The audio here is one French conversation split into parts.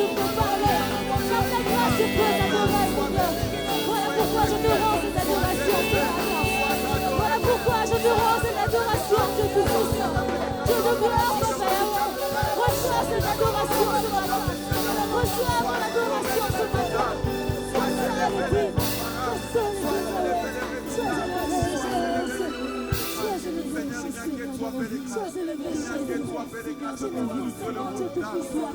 je peux parler. Par ta grâce, je peux t'adorer, Seigneur. Voilà pourquoi je te rends cette adoration ce matin. Voilà pourquoi je te rends cette adoration, Dieu Tout-Puissant. Dieu de gloire, Papa. Reçois cette adoration ce matin. Reçois mon adoration ce matin. Sois élevé. Sois élevé. Sois élevé, Jésus. Sois élevé, Jésus. Sois élevé, Jésus. Dieu Tout-Puissant.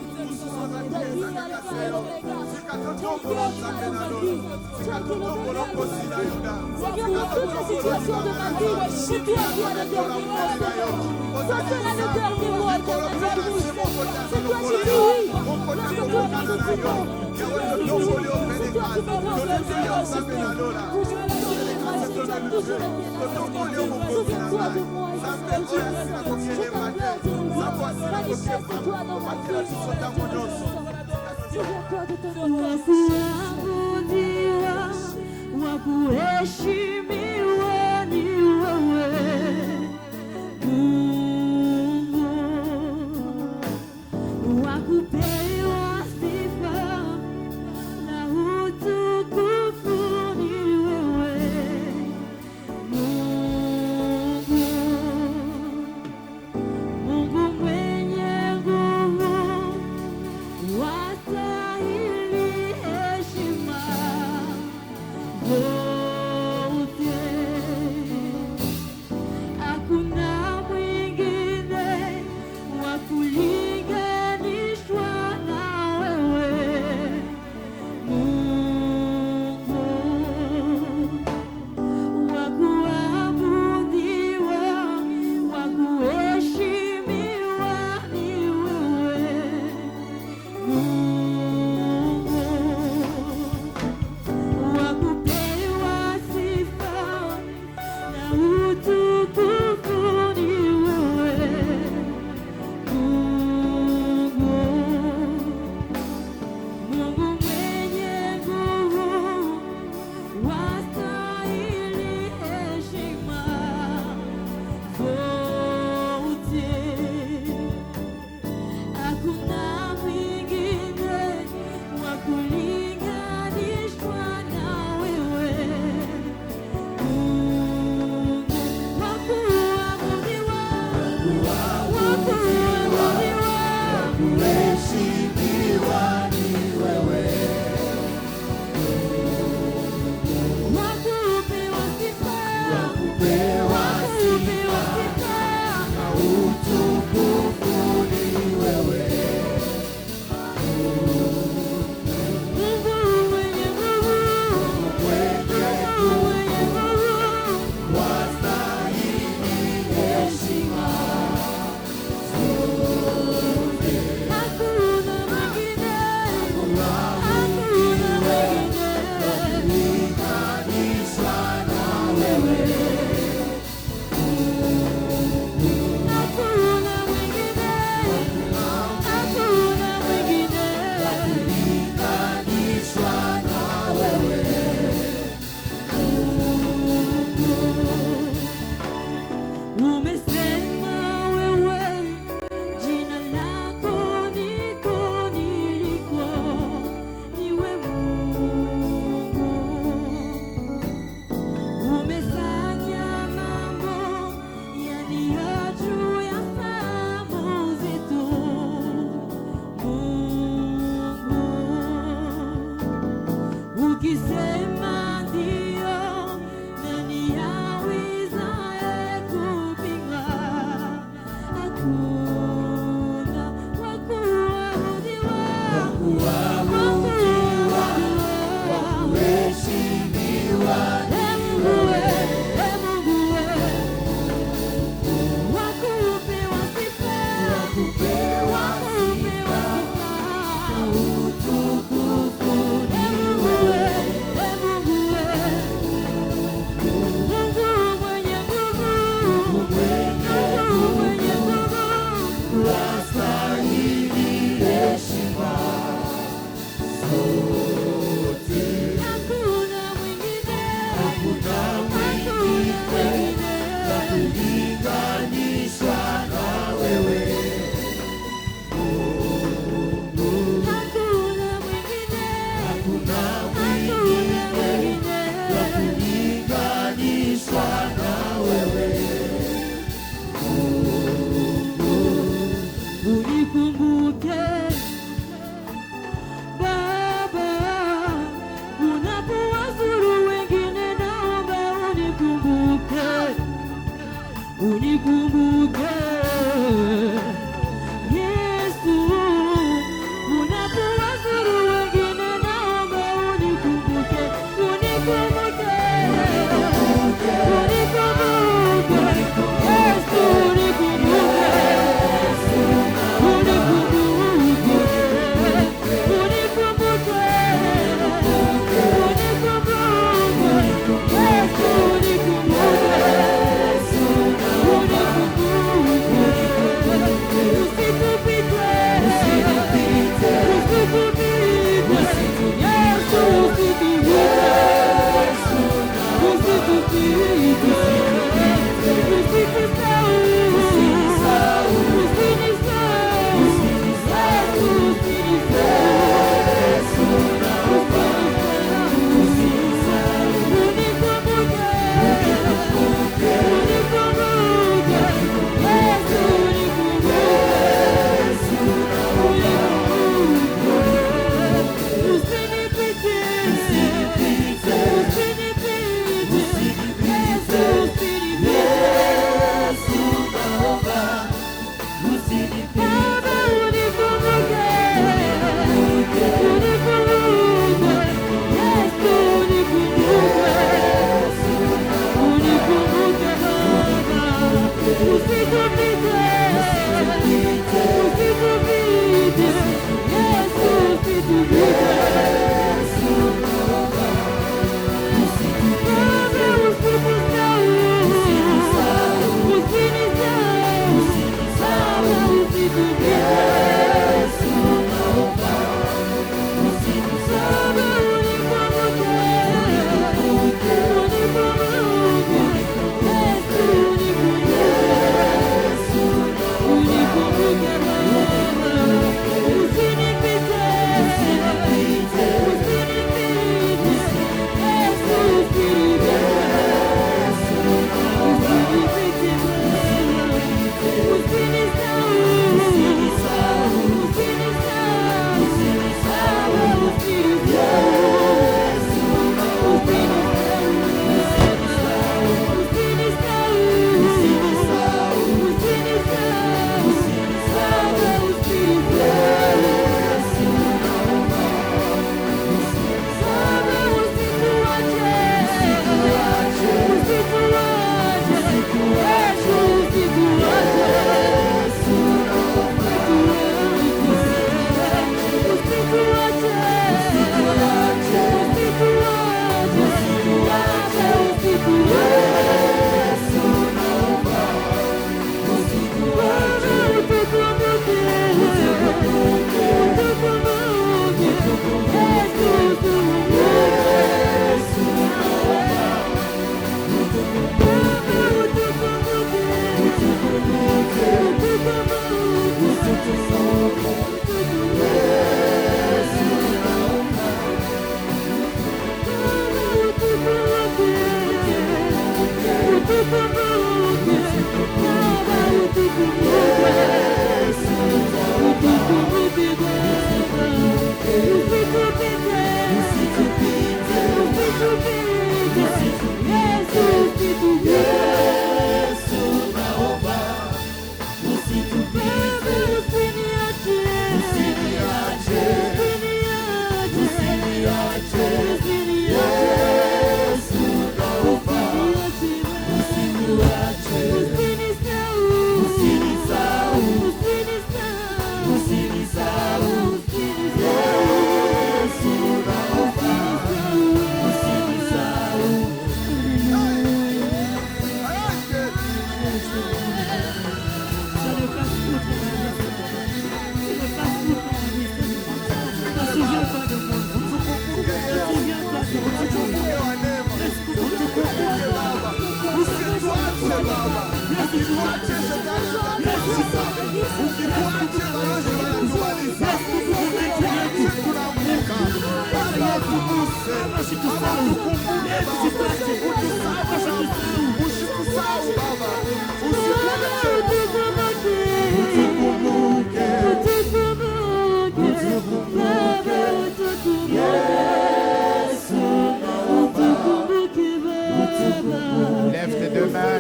David, Alpha et l'Oméga. Ton cœur est dans ma vie. Toi qui l'Oméga de ma vie. Seigneur, dans toutes les situations de ma vie, c'est toi qui as le dernier mot, Seigneur. Toi qui as le dernier mot, éternel Dieu. C'est toi qui dis oui. Lorsque toi tu dis non. C'est toi qui dis oui. C'est toi qui me rends le meilleur, Seigneur. Toujours la grâce, Seigneur. Toujours la grâce. Souviens-toi de moi, Seigneur. Je t'appelle, Dieu. Manifeste-toi dans ma vie. Souviens-toi de ta gloire. Wakuheshimiwa ni wewe Mungu, wakupewa sifa na utukufu ni wewe Mungu, Mungu mwenye nguvu, wastahili heshima zote. Hakuna mwingine wa kulinganishwa na wewe Mungu, wa kuabudiwa, wa kuheshimiwa ni wewe Mungu, wa kupewa sifa na utukufu ni wewe Mungu, Mungu mwenye nguvu, wastahili heshima zote. Hakuna mwingine wa kulinganishwa na wewe Mungu, wa kuabudiwa, wa kuabudiwa, Kuheshimiwa ni wewe, wa kupewa sifa, kupewa kupewa sifa. na utukufu ni wewe, Mungu mwenye nguvu, Mungu mwenye nguvu, wastahili heshima hakuna mwingine, hakuna mwingine, kulinganishwa na wewe, hakuna mwingine, hakuna mwingine. kulinganishwa na wewe, Umesema wewe, jina lako niko niliko, niwe Mungu. Umefanya mambo yaliyo juu ya fahamu zetu, Mungu. Ukisema ndio, nani awezaye kupinga? Hakuna wa kuabudiwa, kuheshimiwa Mungu we, wa kupewa sifa, kupewa kupewa sifa. utukufu ni Mungu wewe, Mungu mwenye nguvu, Mungu mwenye nguvu, wastahili heshima zote, hakuna mwingine, hakuna mwingine wa kulinganishwa na wewe, hakuna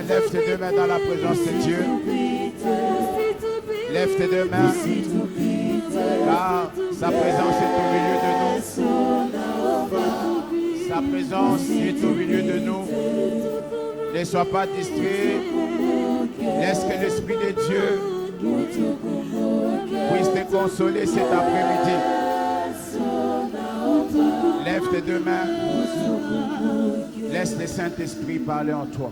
Lève tes deux mains dans la présence de Dieu. Lève tes deux mains, car sa présence est au milieu de nous. Sa présence est au milieu de nous. Ne sois pas distrait. Laisse que l'Esprit de Dieu puisse te consoler cet après-midi. Lève tes deux mains. Laisse le Saint-Esprit parler en toi.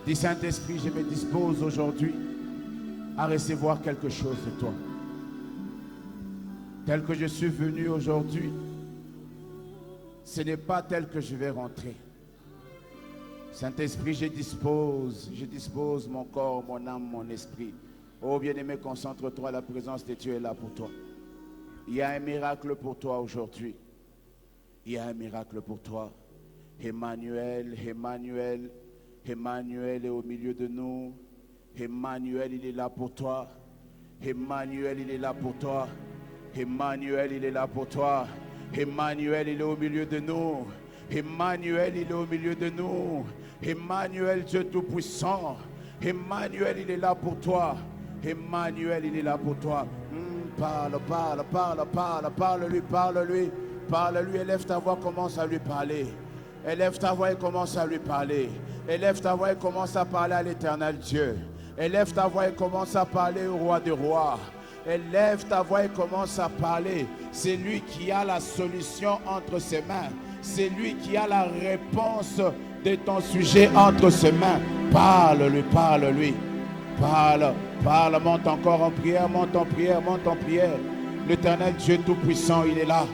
Dis, Saint-Esprit, je me dispose aujourd'hui à recevoir quelque chose de toi. Tel que je suis venu aujourd'hui, ce n'est pas tel que je vais rentrer. Saint-Esprit, je dispose mon corps, mon âme, mon esprit. Oh bien-aimé, concentre-toi, la présence de Dieu est là pour toi. Il y a un miracle pour toi aujourd'hui. Il y a un miracle pour toi. Emmanuel, Emmanuel, Emmanuel est au milieu de nous. Emmanuel, il est là pour toi. Emmanuel, il est là pour toi. Emmanuel, il est là pour toi. Emmanuel, il est au milieu de nous. Emmanuel, il est au milieu de nous. Emmanuel, Dieu Tout-Puissant. Emmanuel, il est là pour toi. Emmanuel, il est là pour toi. Parle-lui, parle-lui. Parle-lui, élève ta voix, commence à lui parler. Élève ta voix et commence à lui parler. Élève ta voix et commence à parler à l'éternel Dieu. Élève ta voix et commence à parler au roi des rois. Élève ta voix et commence à parler. C'est lui qui a la solution entre ses mains. C'est lui qui a la réponse de ton sujet entre ses mains. Parle-lui, parle-lui. Parle, parle, monte encore en prière, monte en prière, monte en prière. L'éternel Dieu Tout-Puissant, il est là.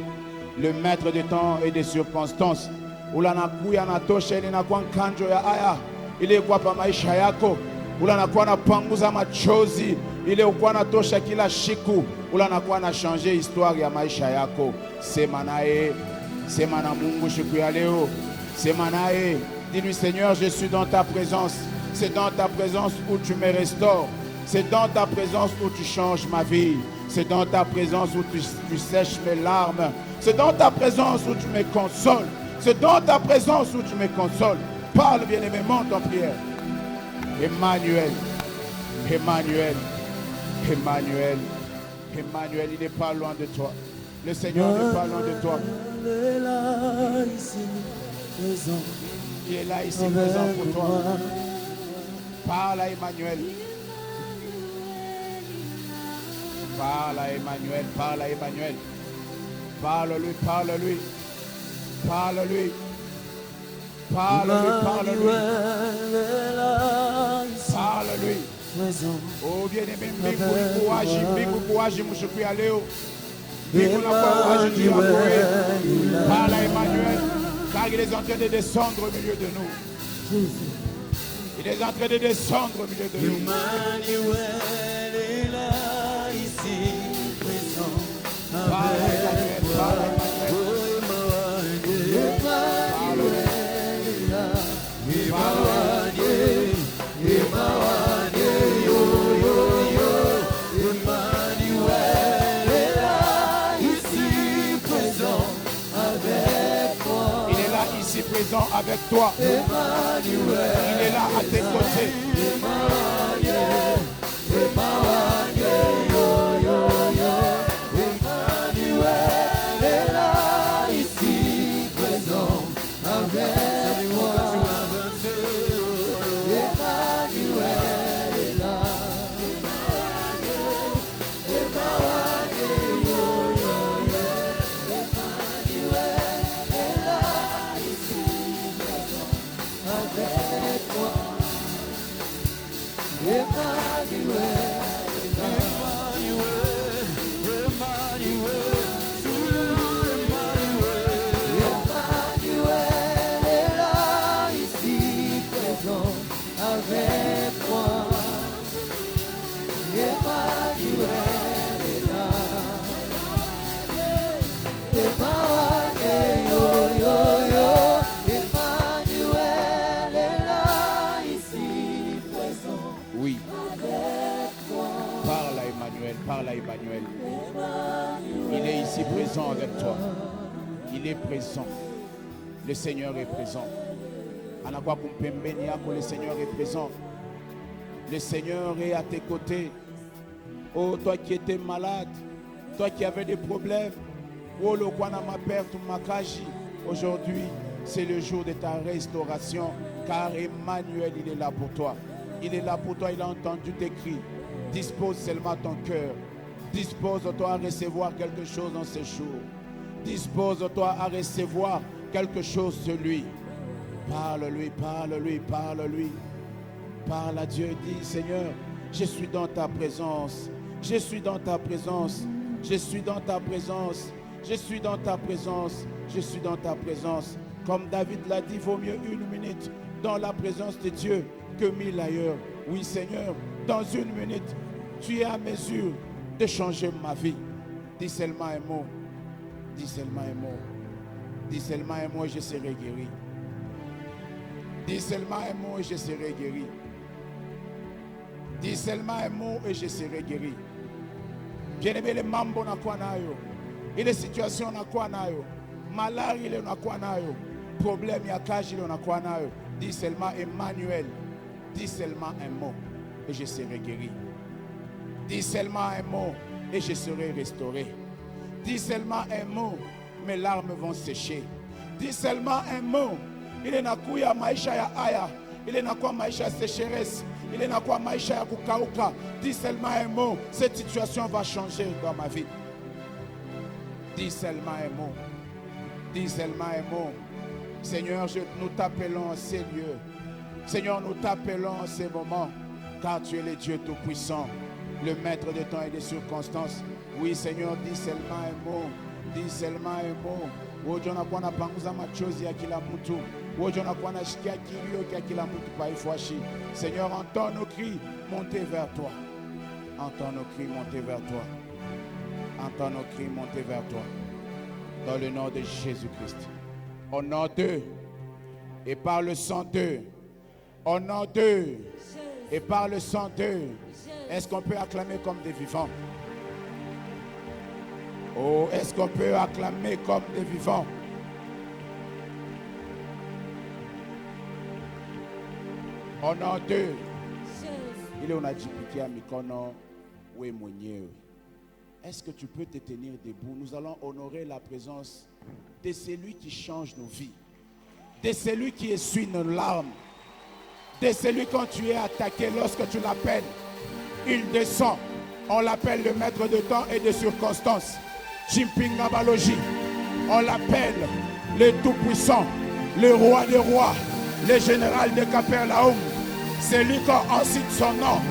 Le maître des temps et des circonstances. Il est quoi pa maisha yako? Ulanakuwa na panguza machozi ile ukuwa natosha kila siku. Ulanakuwa na changer histoire ya maisha yako. Sema naye, sema na Mungu siku ya leo. Sema naye, dis-lui Seigneur, je suis dans ta présence. C'est dans ta présence où tu me restaures. C'est dans ta présence où tu changes ma vie. C'est dans ta présence où tu sèches mes larmes. C'est dans ta présence où tu me consoles. C'est dans ta présence où tu me consoles. Parle, bien-aimé, monte en prière. Emmanuel, Emmanuel, Emmanuel, Emmanuel, il n'est pas loin de toi. Le Seigneur n'est pas loin de toi. Il est là, ici, présent. Il est là, ici, présent pour toi. Parle à Emmanuel. Parle à Emmanuel, parle à Emmanuel. Parle-lui, parle-lui. Parle-lui. Parle-lui, parle-lui. Parle-lui. Oh bien-aimé, mbingu kuwaji mshuku ya leo. Mbingu na kuwaji tu ya parle à Emmanuel, car il est en train de descendre au milieu de nous. Il est en train de descendre au milieu de nous. Emmanuel est là, ici, présent. Parle à Emmanuel, parle à Emmanuel. Présent avec toi. Emmanuel, il est là à tes côtés. Emmanuel, Emmanuel, yo, yo, yo. Emmanuel est là, ici, présent avec moi. Emmanuel est là. Emmanuel, yo, yo, yo. Emmanuel est là. Avec moi, Emmanuel, Emmanuel, Emmanuel, Emmanuel est là, ici présent avec moi. Emmanuel est là. Emmanuel, yo, yo, yo. Oui. Parle à Emmanuel, parle à Emmanuel. Il est ici présent avec toi. Il est présent. Le Seigneur est présent. Le Seigneur est présent. Le Seigneur est à tes côtés. Oh, toi qui étais malade, toi qui avais des problèmes. Oh, le Kwana ma perte, ma kaji. Aujourd'hui, c'est le jour de ta restauration, car Emmanuel, il est là pour toi. Il est là pour toi, il a entendu tes cris. Dispose seulement ton cœur. Dispose-toi à recevoir quelque chose dans ces jours. Dispose-toi à recevoir quelque chose de lui. Parle-lui, parle-lui, parle-lui. Parle à Dieu, dis Seigneur, je suis dans ta présence. Je suis dans ta présence. Je suis dans ta présence. Je suis dans ta présence. Je suis dans ta présence. Comme David l'a dit, vaut mieux 1 minute dans la présence de Dieu que 1000 ailleurs. Oui, Seigneur, dans 1 minute, tu es à mesure de changer ma vie. Dis seulement un mot. Dis seulement un mot. Dis seulement un mot et je serai guéri. Dis seulement un mot et je serai guéri. Dis seulement un mot et je serai guéri. Bien-aimé, les mambo na kwa nayo. Et les situations na kwa nayo. Malari ile na kwa nayo. Problème ya kaji ile na kwa nayo. Dis seulement Emmanuel. Dis seulement un mot et je serai guéri. Dis seulement un mot et je serai restauré. Dis seulement un mot, mes larmes vont sécher. Dis seulement un mot. Il est na kuya maisha ya aya. Il est na kwa maisha ya sécheresse. Il est na kwa maisha ya kukauka. Dis seulement un mot. Cette situation va changer dans ma vie. Dis seulement un mot. Dis seulement un mot. Seigneur, nous t'appelons à ces lieux. Seigneur, nous t'appelons à ces moments. Car tu es le Dieu Tout-Puissant, le maître de temps et des circonstances. Oui, Seigneur, dis seulement un mot. Dis seulement un mot. Ojona kwa na panguza machozi ya kila mtu. Ojona kwa na shikia kilio ya kila mtu pa ifwashi. Seigneur, entends nos cris monter vers toi. Entends nos cris monter vers toi. Entends nos cris monter vers toi. Dans le nom de Jésus-Christ. Au nom d'eux et par le sang d'eux. Au nom d'eux et par le sang d'eux. Est-ce qu'on peut acclamer comme des vivants? Oh, est-ce qu'on peut acclamer comme des vivants? Au nom d'eux. Il est on a dit piqué à mikono we mwenyewe. Est-ce que tu peux te tenir debout? Nous allons honorer la présence de celui qui change nos vies, de celui qui essuie nos larmes, de celui quand tu es attaqué, lorsque tu l'appelles, il descend. On l'appelle le maître de temps et de circonstances. Chimpinga Baloji. On l'appelle le Tout-Puissant, le roi des rois, le général de Capernaum. C'est lui quand on cite son nom,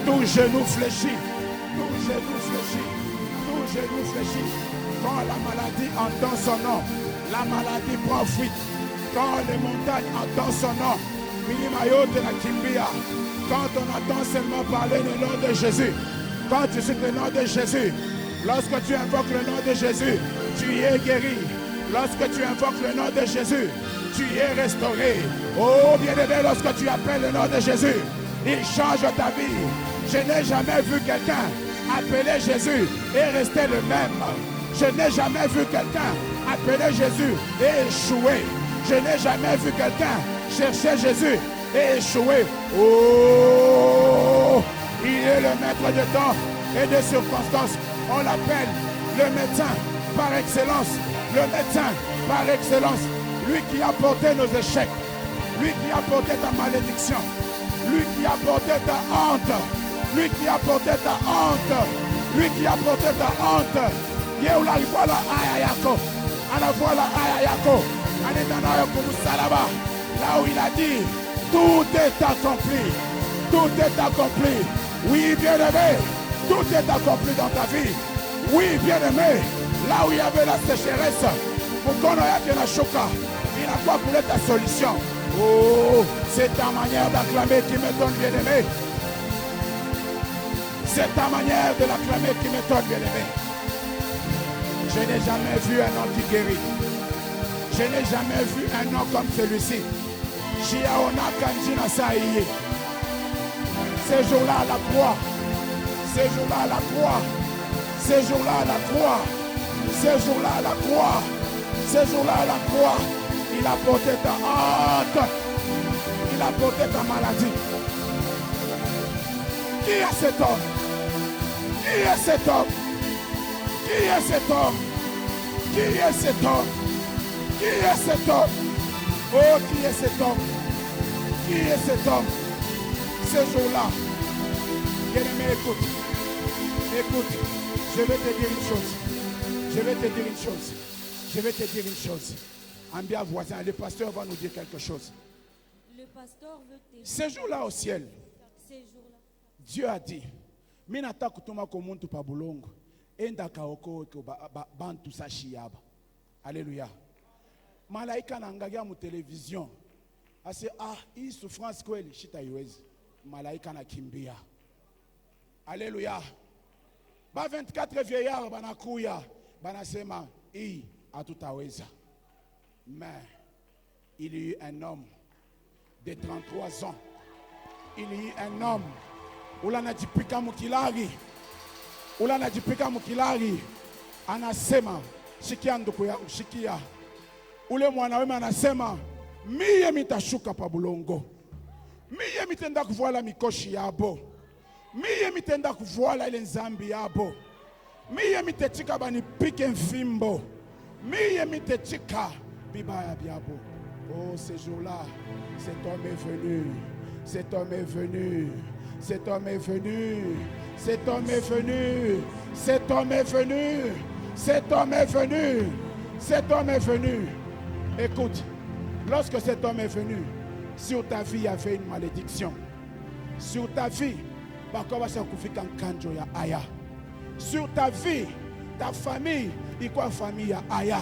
tout genou fléchit, tout genou fléchit, tout genou fléchit. Quand la maladie entend son nom, la maladie prend fuite. Quand les montagnes entendent son nom, Minimayo de la Kimbia. Quand on entend seulement parler le nom de Jésus, quand tu cites le nom de Jésus, lorsque tu invoques le nom de Jésus, tu y es guéri. Lorsque tu invoques le nom de Jésus, tu y es restauré. Oh bien-aimé, lorsque tu appelles le nom de Jésus, il change ta vie. Je n'ai jamais vu quelqu'un appeler Jésus et rester le même. Je n'ai jamais vu quelqu'un appeler Jésus et échouer. Je n'ai jamais vu quelqu'un chercher Jésus et échouer. Oh, il est le maître de temps et de circonstances. On l'appelle le médecin par excellence. Le médecin par excellence. Lui qui a porté nos échecs. Lui qui a porté ta malédiction. Lui qui a porté ta honte. Lui qui a porté ta honte. Lui qui a porté ta honte. Yeula voilà ayayako. Ana voilà ayayako. Anetanayo kumusalaba. Là où il a dit, tout est accompli. Tout est accompli. Oui, bien-aimé, tout est accompli dans ta vie. Oui, bien-aimé, là où il y avait la sécheresse, il n'a pas voulu ta solution. Oh, c'est ta manière d'acclamer qui m'étonne, bien-aimé. C'est ta manière de l'acclamer qui m'étonne, bien-aimé. Je n'ai jamais vu un homme qui guérit. Je n'ai jamais vu un homme comme celui-ci. Chiaona Kanjina Saïe. Ces jours-là à la croix. Ces jours-là à la croix. Ces jours-là à la croix. Ces jours-là à la croix. Ces jours-là à la croix. Il a porté ta honte. Il a porté ta maladie. Qui est cet homme? Qui est cet homme? Qui est cet homme? Qui est cet homme? Qui est cet homme? Oh, qui est cet homme? Qui est cet homme? Ce jour-là, bien-aimé, écoute. Écoute, je vais te dire une chose. Je vais te dire une chose. Je vais te dire une chose. Un bien voisin, le pasteur va nous dire quelque chose. Le pasteur veut te Ce jour-là au ciel, ces jours-là. Dieu a dit, Minata kutuma komuntu pabulongo, enda kaoko bantu sashiyaba. Alléluia. malaika anaangalia mu television. Ase hii souffrance kweli shitaiwezi. Malaika anakimbia. Alléluia. Ba 24 vieillards banakuya, banasema hii hatutaweza. Mais il y a eu un homme de 33 ans. Il y a eu un homme ulanajipika mukilari. Ulanajipika mukilari. Anasema shikia ndugu ya ushikia. Ule mwanaume anasema miye mitashuka pa bulongo. Miye mitenda kuvoila mikoshi yabo. Miye mitenda kuvoila ile nzambi yabo. Miye mitechika banipike mfimbo. Miye mitechika bibaya byabo. Oh, ce jour-là, cet homme est venu. Cet homme est venu. Cet homme est venu. Cet homme est venu. Cet homme est venu. Cet homme est venu. Cet homme est venu. Écoute, lorsque cet homme est venu, sur ta vie il y avait une malédiction. Sur ta vie, sur ta vie, ta famille, il quoi famille aya.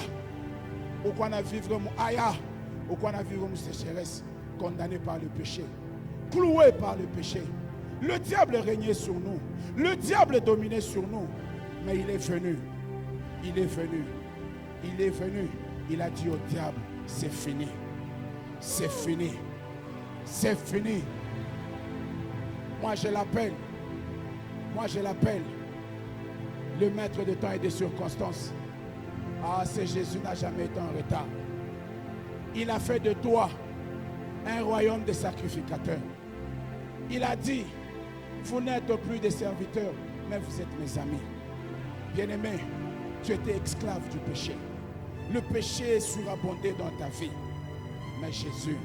Ou quoi na vivre mon aya, ou quoi na vivre mon sécheresse, condamné par le péché, cloué par le péché. Le diable régnait sur nous, le diable dominait sur nous, mais il est venu, il est venu, il est venu. Il a dit au diable, c'est fini, c'est fini, c'est fini. Moi je l'appelle le maître de temps et des circonstances. Ah, c'est Jésus n'a jamais été en retard. Il a fait de toi un royaume de sacrificateurs. Il a dit, vous n'êtes plus des serviteurs, mais vous êtes mes amis. Bien-aimé, tu étais esclave du péché. Le péché est surabondé dans ta vie. Mais Jésus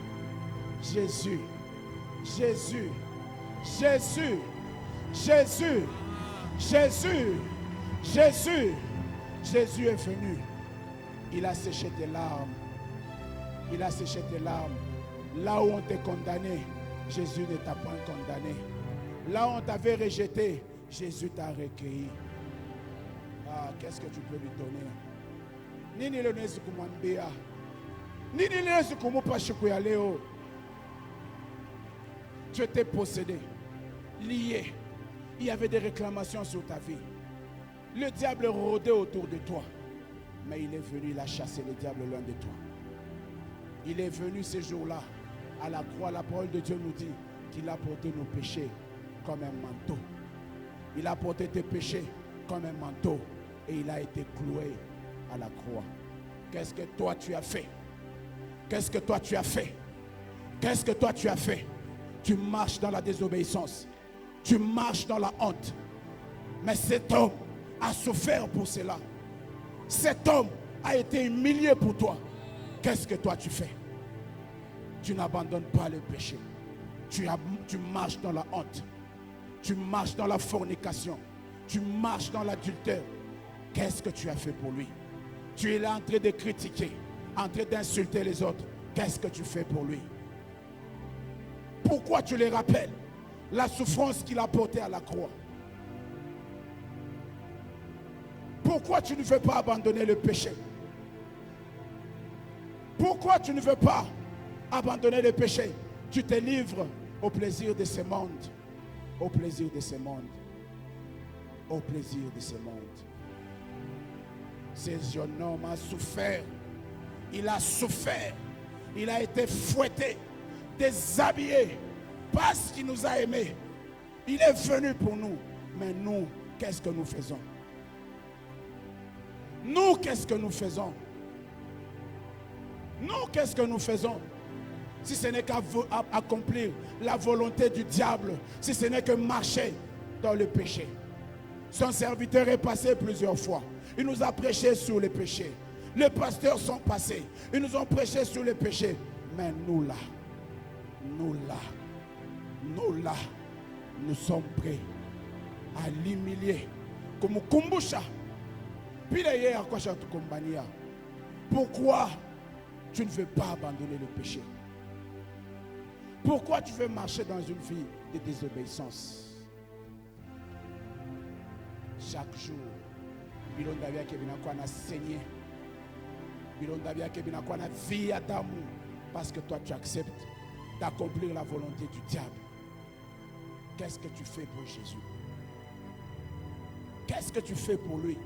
est venu. Il a séché tes larmes. Il a séché tes larmes. Là où on t'a condamné, Jésus ne t'a pas condamné. Là où on t'avait rejeté, Jésus t'a recueilli. Ah, qu'est-ce que tu peux lui donner? Nini le nezi kumwambia? Nini le nezi kumupa siku ya leo? Tu étais possédé, lié. Il y avait des réclamations sur ta vie. Le diable rôdait autour de toi. Mais il est venu, il a chassé le diable loin de toi. Il est venu ce jour-là. À la croix, la parole de Dieu nous dit qu'il a porté nos péchés comme un manteau. Il a porté tes péchés comme un manteau. Et il a été cloué à la croix. Qu'est-ce que toi tu as fait? Qu'est-ce que toi tu as fait? Qu'est-ce que toi tu as fait? Tu marches dans la désobéissance. Tu marches dans la honte. Mais cet homme a souffert pour cela. Cet homme a été humilié pour toi. Qu'est-ce que toi tu fais? Tu n'abandonnes pas le péché. Tu marches dans la honte. Tu marches dans la fornication. Tu marches dans l'adultère. Qu'est-ce que tu as fait pour lui? Tu es là en train de critiquer, en train d'insulter les autres. Qu'est-ce que tu fais pour lui? Pourquoi tu les rappelles la souffrance qu'il a portée à la croix? Pourquoi tu ne veux pas abandonner le péché? Pourquoi tu ne veux pas abandonner le péché? Tu te livres au plaisir de ce monde. Au plaisir de ce monde. Au plaisir de ce monde. Ce jeune homme a souffert. Il a souffert. Il a été fouetté, déshabillé, parce qu'il nous a aimés. Il est venu pour nous. Mais nous, qu'est-ce que nous faisons? Nous, qu'est-ce que nous faisons? Nous, qu'est-ce que nous faisons? Si ce n'est qu'à accomplir la volonté du diable, si ce n'est que marcher dans le péché. Son serviteur est passé plusieurs fois. Il nous a prêché sur le péché. Les pasteurs sont passés. Ils nous ont prêché sur le péché. Mais nous là, nous sommes prêts à l'humilier. Comme Kumbusha. Pourquoi tu ne veux pas abandonner le péché? Pourquoi tu veux marcher dans une vie de désobéissance? Chaque jour, bilonda byake binakuwa na saigné, vie d'amour parce que toi tu acceptes d'accomplir la volonté du diable. Qu'est-ce que tu fais pour Jésus? Qu'est-ce que tu fais pour lui?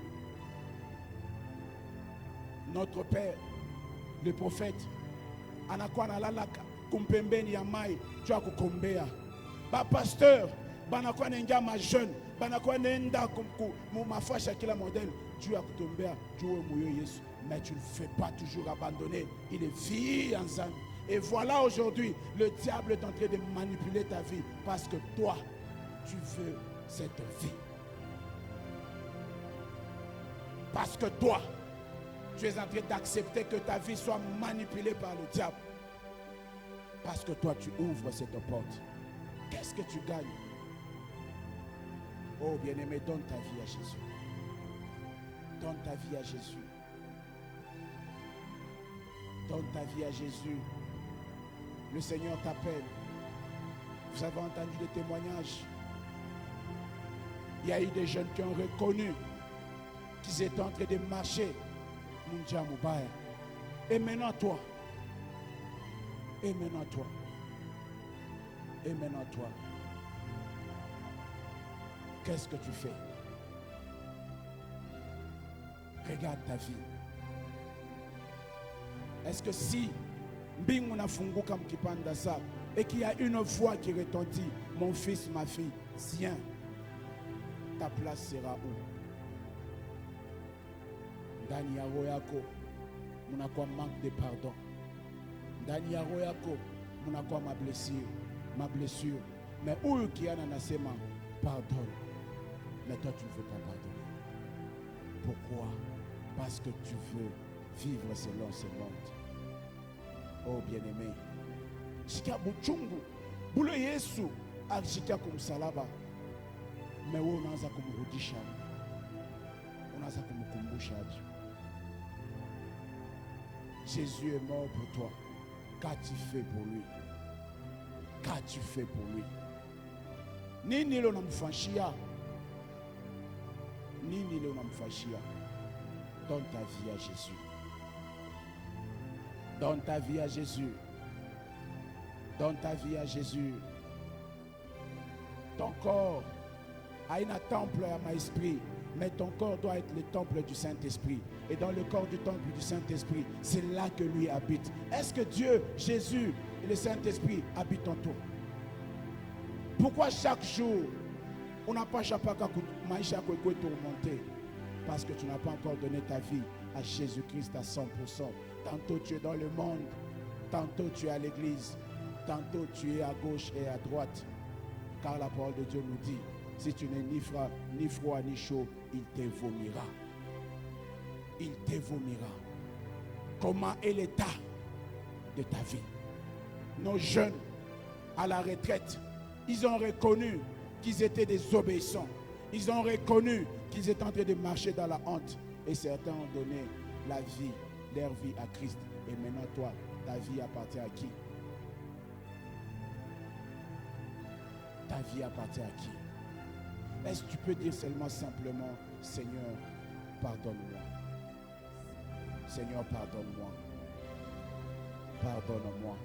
Notre Père, le prophète, anakwana lalaka kumpembeni ya mai tu akukombea. Ba pasteur, banakuwa nenga ma jeune, banakuwa nenda mafasha kila modèle, tu akutombea, tu muyo Yesu. Mais tu ne fais pas toujours abandonner. Il est vie en Zan. Et voilà aujourd'hui, le diable est en train de manipuler ta vie parce que toi, tu veux cette vie. Parce que toi, tu es en train d'accepter que ta vie soit manipulée par le diable. Parce que toi, tu ouvres cette porte. Qu'est-ce que tu gagnes? Oh bien-aimé, donne ta vie à Jésus. Donne ta vie à Jésus. Donne ta vie à Jésus. Le Seigneur t'appelle. Vous avez entendu des témoignages. Il y a eu des jeunes qui ont reconnu qu'ils étaient en train de marcher. Et maintenant toi. Et maintenant toi. Et maintenant toi. Qu'est-ce que tu fais? Regarde ta vie. Est-ce que si mbingu nafunguka mkipanda ça et qu'il y a une voix qui retentit, mon fils, ma fille, viens, ta place sera où? Ndani ya roho yako munakuwa manque de pardon. Ndani ya roho yako munakuwa ma blessure. Mais huyu kiana nasema pardonne. Mais toi tu ne veux pas pardonner. Pourquoi? Parce que tu veux vivre selon ce monde. Oh bien-aimé, shikia buchungu bule Yesu akishikia kumsalaba, mais wewe unaanza kumrudisha, unaanza kumkumbusha. Jésus est mort pour toi. Qu'as-tu fait pour lui? Qu'as-tu fait pour lui? Nini lo namfashia? Nini lo namfashia? Donne ta vie à Jésus. Donne ta vie à Jésus. Donne ta vie à Jésus. Ton corps a un temple à mon esprit, mais ton corps doit être le temple du Saint-Esprit. Et dans le corps du temple du Saint-Esprit, c'est là que lui habite. Est-ce que Dieu, Jésus et le Saint-Esprit habitent en toi? Pourquoi chaque jour, on n'a pas maïcha tourmenté? Parce que tu n'as pas encore donné ta vie à Jésus-Christ à 100%. Tantôt tu es dans le monde, tantôt tu es à l'église, tantôt tu es à gauche et à droite. Car la parole de Dieu nous dit, si tu n'es ni froid ni chaud, il te vomira. Il te vomira. Comment est l'état de ta vie? Nos jeunes à la retraite, ils ont reconnu qu'ils étaient désobéissants. Ils ont reconnu qu'ils étaient en train de marcher dans la honte. Et certains ont donné la vie, leur vie à Christ. Et maintenant toi, ta vie appartient à qui? Ta vie appartient à qui? Est-ce que tu peux dire seulement simplement, Seigneur, pardonne-moi. Seigneur, pardonne-moi. Pardonne-moi.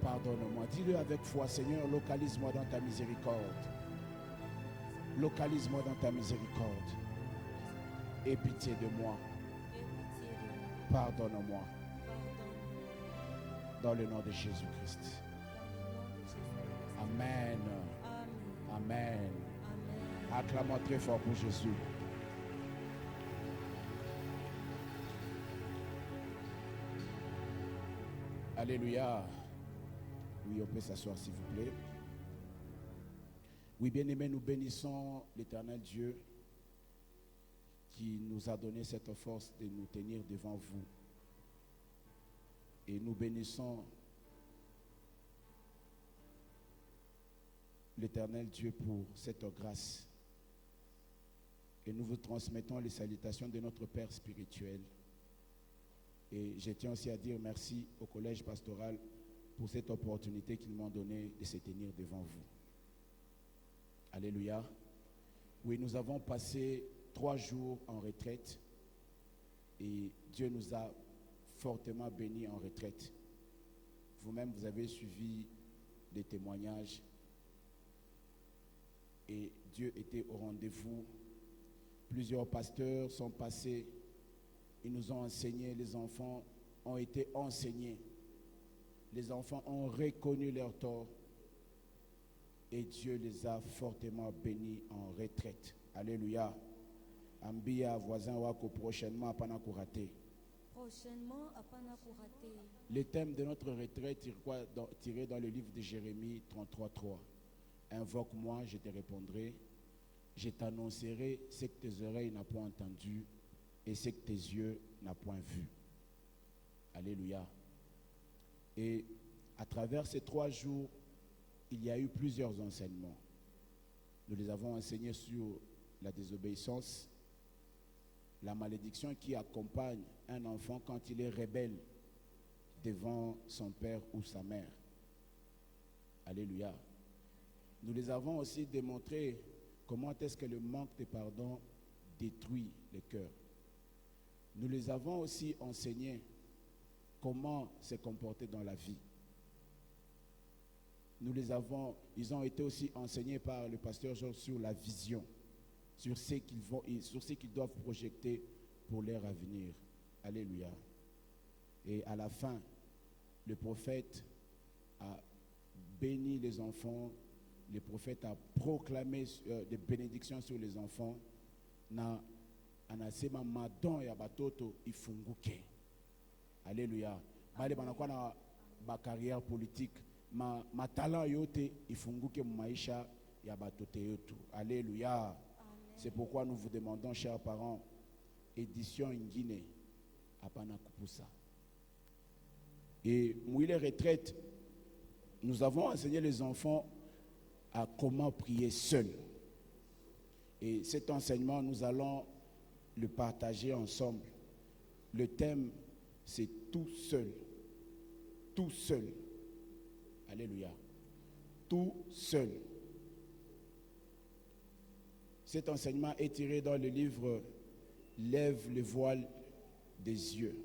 Pardonne-moi. Dis-le avec foi, Seigneur, localise-moi dans ta miséricorde. Localise-moi dans ta miséricorde. Aie pitié de moi. Pardonne-moi. Dans le nom de Jésus-Christ. Amen. Amen. Acclamons très fort pour Jésus. Alléluia. Oui, on peut s'asseoir s'il vous plaît. Oui, bien-aimés, nous bénissons l'Éternel Dieu qui nous a donné cette force de nous tenir devant vous. Et nous bénissons l'Éternel Dieu pour cette grâce. Et nous vous transmettons les salutations de notre Père spirituel. Et je tiens aussi à dire merci au collège pastoral pour cette opportunité qu'ils m'ont donnée de se tenir devant vous. Alléluia. Oui, nous avons passé 3 jours en retraite. Et Dieu nous a fortement bénis en retraite. Vous-même, vous avez suivi des témoignages et Dieu était au rendez-vous. Plusieurs pasteurs sont passés, ils nous ont enseigné, les enfants ont été enseignés, les enfants ont reconnu leur tort et Dieu les a fortement bénis en retraite. Alléluia. Ambia voisin wako prochainement apana rater. Prochainement, apana rater. Le thème de notre retraite tiré dans le livre de Jérémie 33:3. Invoque-moi, je te répondrai. Je t'annoncerai ce que tes oreilles n'ont point entendu et ce que tes yeux n'ont point vu. Alléluia. Et à travers ces 3 jours, il y a eu plusieurs enseignements. Nous les avons enseignés sur la désobéissance, la malédiction qui accompagne un enfant quand il est rebelle devant son père ou sa mère. Alléluia. Nous les avons aussi démontré comment est-ce que le manque de pardon détruit le cœur. Nous les avons aussi enseigné comment se comporter dans la vie. Ils ont été aussi enseignés par le pasteur Georges sur la vision, sur ce qu'ils doivent projeter pour leur avenir. Alléluia. Et à la fin, le prophète a béni les enfants, le prophète a proclamé des bénédictions sur les enfants. Na anasema madon ya batoto ifunguke. Alléluia. Bale banakuwa na ba carrière politique, ma talent yote ifunguke mu maisha ya batoto yetu. Alléluia. C'est pourquoi nous vous demandons, chers parents, édition ingine apana kupusa. Et mouille les retraites, nous avons enseigné les enfants à comment prier seul. Et cet enseignement, nous allons le partager ensemble. Le thème, c'est tout seul. Tout seul. Alléluia. Tout seul. Cet enseignement est tiré dans le livre Lève le voile des yeux,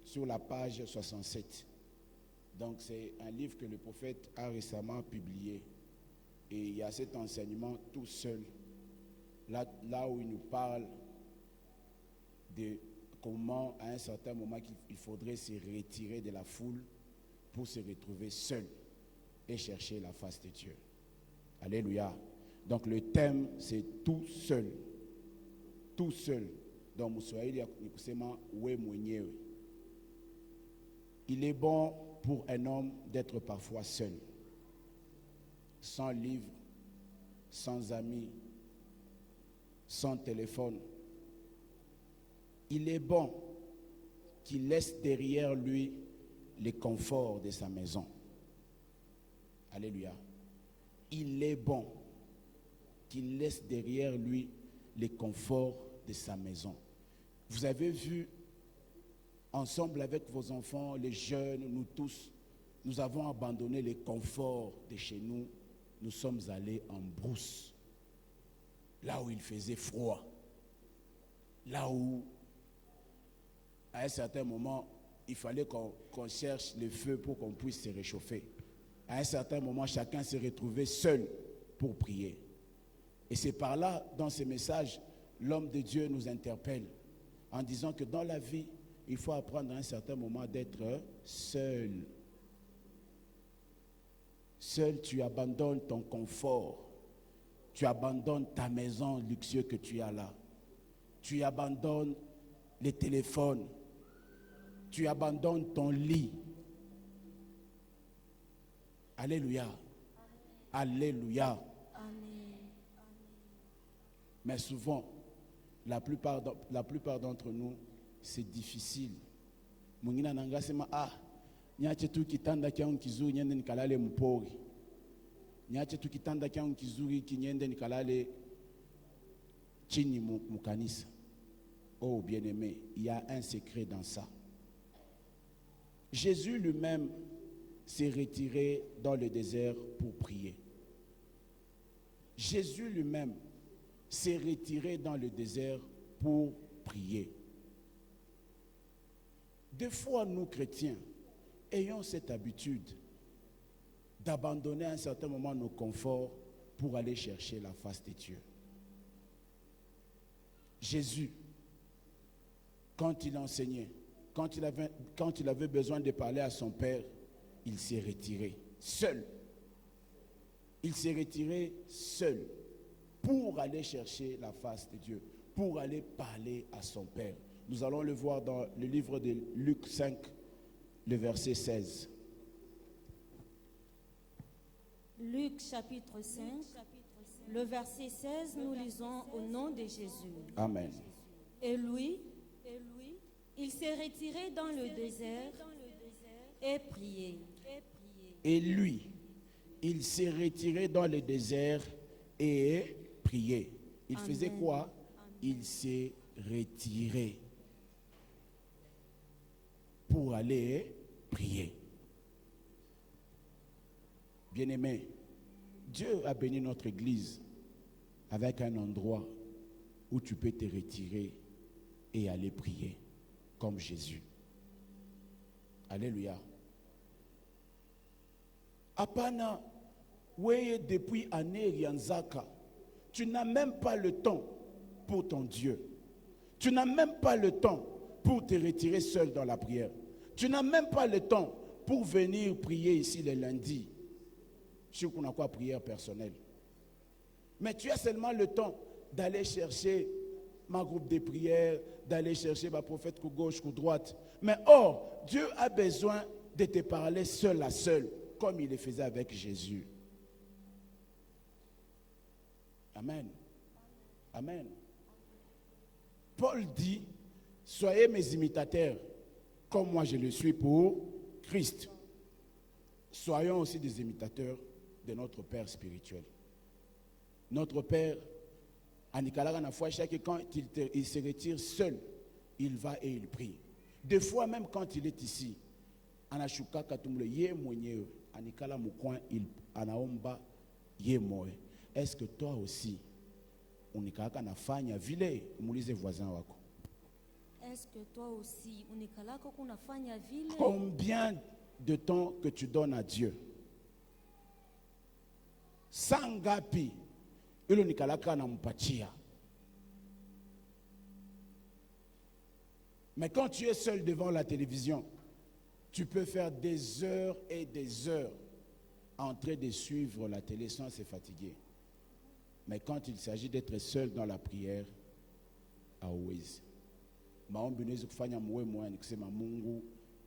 sur la page 67. Donc c'est un livre que le prophète a récemment publié. Et il y a cet enseignement tout seul, là où il nous parle de comment à un certain moment il faudrait se retirer de la foule pour se retrouver seul et chercher la face de Dieu. Alléluia. Donc le thème c'est tout seul. Tout seul. Donc il est bon pour un homme d'être parfois seul, sans livre, sans amis, sans téléphone. Il est bon qu'il laisse derrière lui les conforts de sa maison. Alléluia. Il est bon qu'il laisse derrière lui les conforts de sa maison. Vous avez vu, ensemble avec vos enfants, les jeunes, nous tous, nous avons abandonné les conforts de chez nous. Nous sommes allés en brousse, là où il faisait froid, là où, à un certain moment, il fallait qu'on cherche le feu pour qu'on puisse se réchauffer. À un certain moment, chacun s'est retrouvé seul pour prier. Et c'est par là, dans ce message, l'homme de Dieu nous interpelle en disant que dans la vie, il faut apprendre à un certain moment d'être seul. Seul, tu abandonnes ton confort. Tu abandonnes ta maison luxueuse que tu as là. Tu abandonnes les téléphones. Tu abandonnes ton lit. Alléluia. Alléluia. Mais souvent, la plupart d'entre nous, c'est difficile. Mwingine anangasema niache tu kitanda kyangu kizuri niende nikalale mpori. Niache tu kitanda kyangu kizuri kinyende nikalale chini mukanisa. Oh bien-aimé, il y a un secret dans ça. Jésus lui-même s'est retiré dans le désert pour prier. Jésus lui-même s'est retiré dans le désert pour prier. Des fois, nous chrétiens, ayons cette habitude d'abandonner à un certain moment nos conforts pour aller chercher la face de Dieu. Jésus, quand il enseignait, quand il avait besoin de parler à son Père, il s'est retiré seul. Il s'est retiré seul pour aller chercher la face de Dieu, pour aller parler à son Père. Nous allons le voir dans le livre de Luc 5, le verset 16. Luc chapitre 5, le verset 16, nous lisons au nom de Jésus. Amen. Et lui, il s'est retiré dans le désert et prié. Et lui, il s'est retiré dans le désert et prié. Il Amen. faisait quoi? Il s'est retiré pour aller prier. Bien-aimé, Dieu a béni notre église avec un endroit où tu peux te retirer et aller prier comme Jésus. Alléluia. Apana, weye depuis année Rianzaka, tu n'as même pas le temps pour ton Dieu. Tu n'as même pas le temps pour te retirer seul dans la prière. Tu n'as même pas le temps pour venir prier ici le lundi. Je sais qu'on a quoi prière personnelle. Mais tu as seulement le temps d'aller chercher ma groupe de prière, d'aller chercher ma prophète coup gauche, coup droite. Mais or, Dieu a besoin de te parler seul à seul, comme il le faisait avec Jésus. Amen. Amen. Paul dit, soyez mes imitateurs, comme moi je le suis pour Christ. Soyons aussi des imitateurs de notre Père spirituel. Notre Père, quand il se retire seul, il va et il prie. Des fois, même quand il est ici, est-ce que toi aussi, Est-ce que toi aussi, unikalako kunafanya vile? combien de temps que tu donnes à Dieu? Sangapi ilo nikalaka na mpatia. Mais quand tu es seul devant la télévision, tu peux faire des heures et des heures en train de suivre la télé sans se fatiguer. Mais quand il s'agit d'être seul dans la prière, hauwezi. Maombi kufanya mwe nikisema Mungu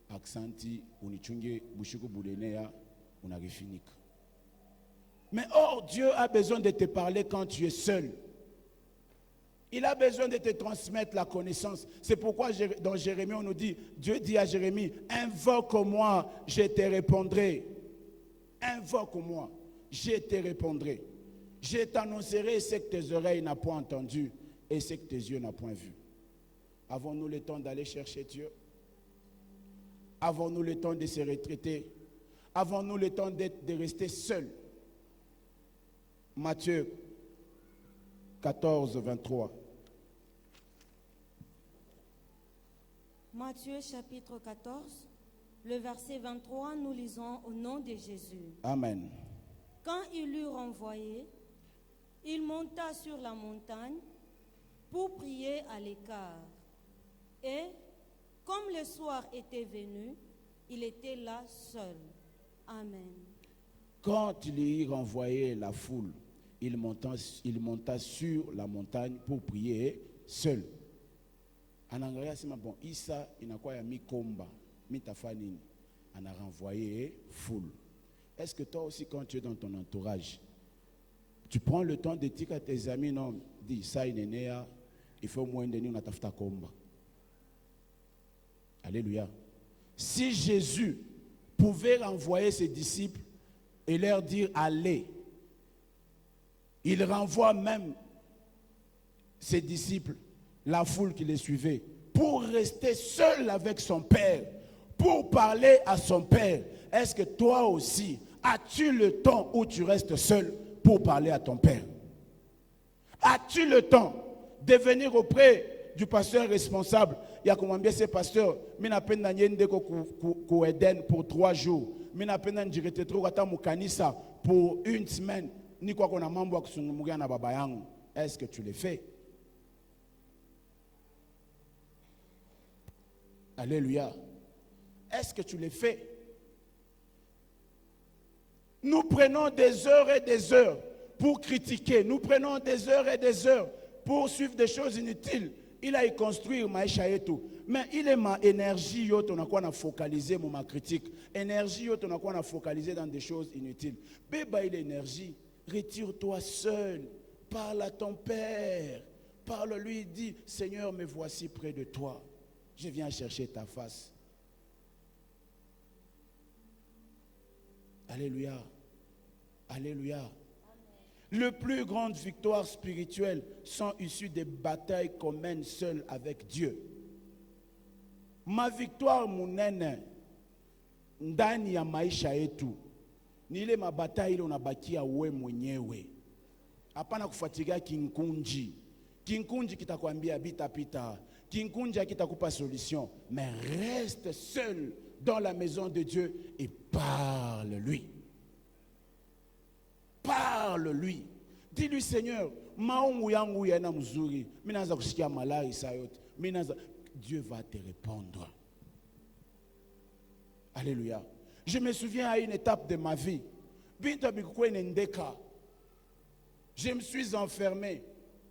aksanti unichunge bushiku bulenea unagifinika. Mais or, Dieu a besoin de te parler quand tu es seul. Il a besoin de te transmettre la connaissance. C'est pourquoi dans Jérémie, on nous dit, Dieu dit à Jérémie, invoque-moi, je te répondrai. Invoque-moi, je te répondrai. Je t'annoncerai ce que tes oreilles n'ont point entendu et ce que tes yeux n'ont point vu. Avons-nous le temps d'aller chercher Dieu? Avons-nous le temps de se retraiter? Avons-nous le temps de rester seuls? Matthieu 14, 23. Matthieu chapitre 14, le verset 23, nous lisons au nom de Jésus. Amen. Quand il l'eut renvoyé, il monta sur la montagne pour prier à l'écart. Et comme le soir était venu, il était là seul. Amen. Quand il y renvoyait la foule, il monta sur la montagne pour prier seul. Anangalia sema bon, Isa inakuwa ya mikomba, mitafani, on a renvoyé foule. Est-ce que toi aussi, quand tu es dans ton entourage, tu prends le temps de dire à tes amis, non, dis ça, il faut moins de nous, on a tafta komba. Alléluia. Si Jésus pouvait renvoyer ses disciples et leur dire allez, il renvoie même ses disciples, la foule qui les suivait, pour rester seul avec son Père, pour parler à son Père. Est-ce que toi aussi, as-tu le temps où tu restes seul pour parler à ton Père? As-tu le temps de venir auprès du pasteur responsable. Il y a comme bien ce pasteur, mina penda nyende ko Eden pour 3 jours. Mina penda njirete trop ata mukanisa pour 1 semaine. Ni kwa kona mambo ya kusungumugia na baba yangu. Est-ce que tu le fais? Alléluia. Est-ce que tu le fais? Nous prenons des heures et des heures pour critiquer. Nous prenons des heures et des heures pour suivre des choses inutiles. Il a y construire maisha yetu. Mais il est ma énergie yo on a quoi na focaliser ma critique. Énergie yo on a quoi na focaliser dans des choses inutiles. Bébé il énergie, retire-toi seul. Parle à ton père. Parle-lui, dis Seigneur, me voici près de toi. Je viens chercher ta face. Alléluia. Alléluia. Amen. Les plus grandes victoires spirituelles sont issues des batailles qu'on mène seul avec Dieu. Ma victoire munene ndani ya maisha yetu ni ile mabataille ile unabakia wewe mwenyewe. Hapana kufuatilia kinkunji. Kinkunji kitakwambia bita pita. Kinkunji kitakupa solution, mais reste seul dans la maison de Dieu et parle-lui. Parle-lui. Dis-lui, Seigneur, maungu yangu yana mzuri. Minaanza kusikia malari saa yote. Dieu va te répondre. Alléluia. Je me souviens à une étape de ma vie. Binta bikukwe nendeka. Je me suis enfermé.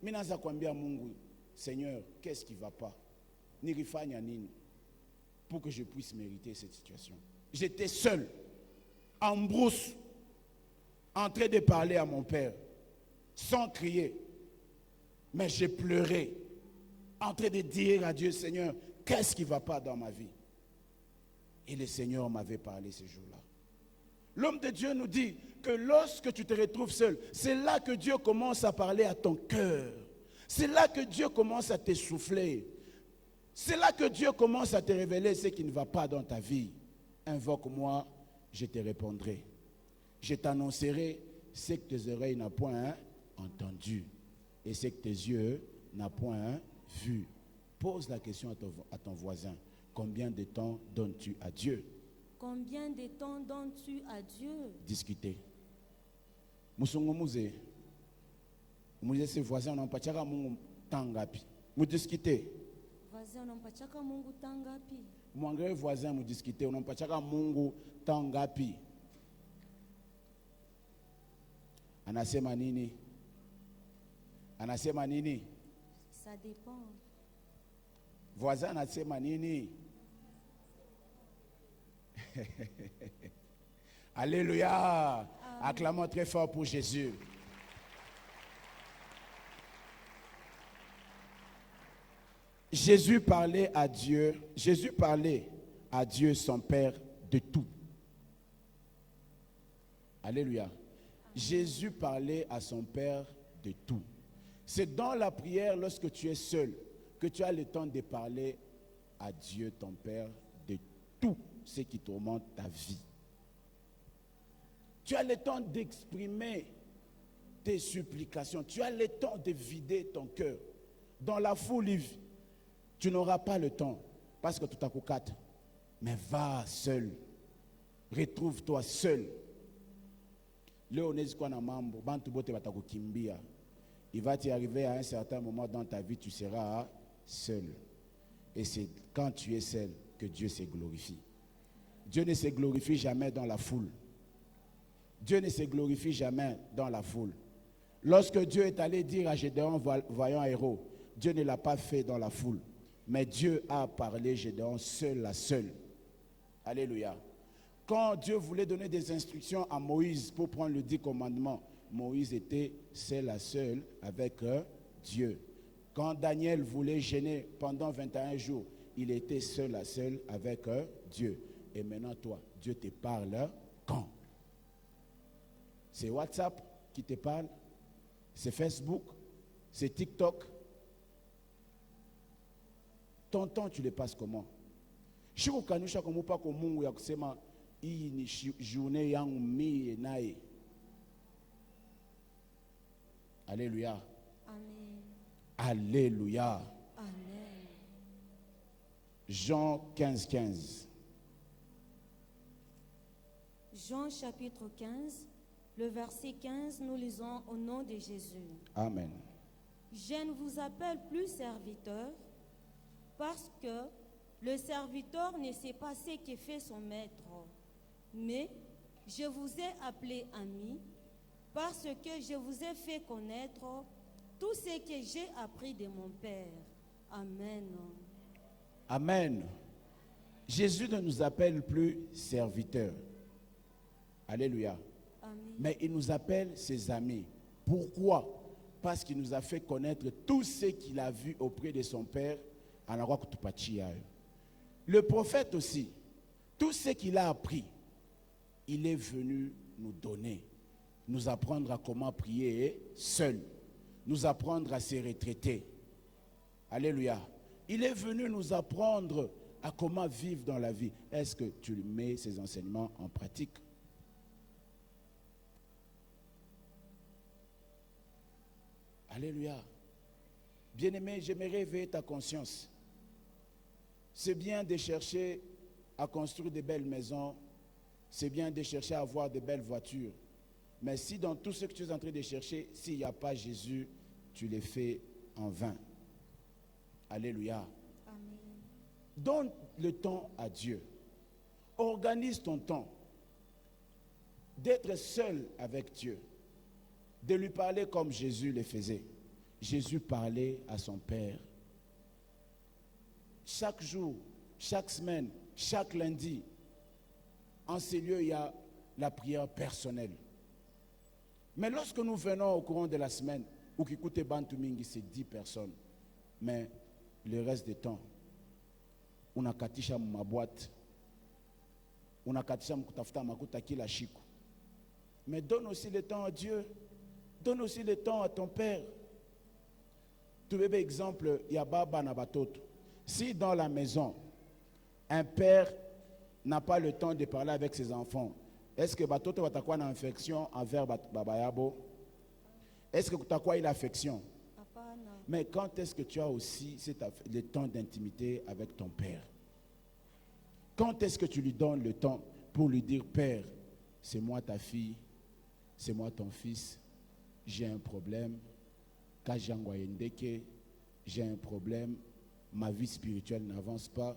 Minaanza kuambia Mungu, Seigneur, qu'est-ce qui ne va pas? Nirifanya nini pour que je puisse mériter cette situation. J'étais seul, en brousse, en train de parler à mon père, sans crier. Mais j'ai pleuré, en train de dire à Dieu, Seigneur, qu'est-ce qui ne va pas dans ma vie? Et le Seigneur m'avait parlé ce jour-là. L'homme de Dieu nous dit que lorsque tu te retrouves seul, c'est là que Dieu commence à parler à ton cœur. C'est là que Dieu commence à t'essouffler. C'est là que Dieu commence à te révéler ce qui ne va pas dans ta vie. Invoque-moi, je te répondrai. Je t'annoncerai ce que tes oreilles n'ont point entendu et ce que tes yeux n'ont point vu. Pose la question à ton voisin. Combien de temps donnes-tu à Dieu? Combien de temps donnes-tu à Dieu? Discuter. Musungumuze. Muje ses voisins unampachaka Mungu tangapi? Mudiscuter. Voisin unampachaka Mungu tangapi? Mwangalie voisin mudiscuter unampachaka Mungu tangapi? Anasema nini? Anasema nini? Ça dépend. Voisin anasema nini? Alléluia. Acclamons très fort pour Jésus. Jésus parlait à Dieu son Père de tout. Alléluia. Jésus parlait à son Père de tout. C'est dans la prière, lorsque tu es seul, que tu as le temps de parler à Dieu, ton Père, de tout ce qui tourmente ta vie. Tu as le temps d'exprimer tes supplications. Tu as le temps de vider ton cœur. Dans la foule, tu n'auras pas le temps parce que tout à coup quatre. Mais va seul. Retrouve-toi seul. Il va t'y arriver à un certain moment dans ta vie, tu seras seul. Et c'est quand tu es seul que Dieu se glorifie. Dieu ne se glorifie jamais dans la foule. Dieu ne se glorifie jamais dans la foule. Lorsque Dieu est allé dire à Gédéon, voyons un héros, Dieu ne l'a pas fait dans la foule. Mais Dieu a parlé Gédéon seul à seul. Alléluia. Quand Dieu voulait donner des instructions à Moïse pour prendre le 10 commandements, Moïse était seul à seul avec Dieu. Quand Daniel voulait jeûner pendant 21 jours, il était seul à seul avec Dieu. Et maintenant, toi, Dieu te parle quand? C'est WhatsApp qui te parle? C'est Facebook? C'est TikTok? Ton temps, tu le passes comment? Shikukanusha kumupa kwa Mungu ya kusema hii ni journée yangu mie naye. Alléluia. Amen. Alléluia. Amen. Jean 15, 15. Jean chapitre 15, le verset 15, nous lisons au nom de Jésus. Amen. Je ne vous appelle plus serviteur parce que le serviteur ne sait pas ce que fait son maître, mais je vous ai appelé ami parce que je vous ai fait connaître tout ce que j'ai appris de mon Père. Amen. Amen. Jésus ne nous appelle plus serviteurs. Alléluia. Amen. Mais il nous appelle ses amis. Pourquoi? Parce qu'il nous a fait connaître tout ce qu'il a vu auprès de son Père. Le prophète aussi, tout ce qu'il a appris, il est venu nous donner, nous apprendre à comment prier seul, nous apprendre à se retraiter. Alléluia. Il est venu nous apprendre à comment vivre dans la vie. Est-ce que tu mets ces enseignements en pratique? Alléluia. Bien-aimé, j'aimerais éveiller ta conscience. C'est bien de chercher à construire de belles maisons. C'est bien de chercher à avoir de belles voitures. Mais si dans tout ce que tu es en train de chercher, s'il n'y a pas Jésus, tu les fais en vain. Alléluia. Amen. Donne le temps à Dieu. Organise ton temps d'être seul avec Dieu. De lui parler comme Jésus le faisait. Jésus parlait à son Père. Chaque jour, chaque semaine, chaque lundi, en ces lieux, il y a la prière personnelle. Mais lorsque nous venons au courant de la semaine, ou qui coûte Bantumingi, c'est 10 personnes. Mais le reste du temps, on a katisha ma boîte, on a katisha mkutafuta makuta kila shiku. Mais donne aussi le temps à Dieu. Donne aussi le temps à ton Père. Tu veux un exemple, il y a Baba Nabatoto. Si dans la maison, un père n'a pas le temps de parler avec ses enfants, est-ce que Batoto va avoir une infection envers Babayabo? Est-ce que tu as quoi une affection? Mais quand est-ce que tu as aussi le temps d'intimité avec ton Père? Quand est-ce que tu lui donnes le temps pour lui dire, Père, c'est moi ta fille, c'est moi ton fils, j'ai un problème, j'ai un problème, ma vie spirituelle n'avance pas,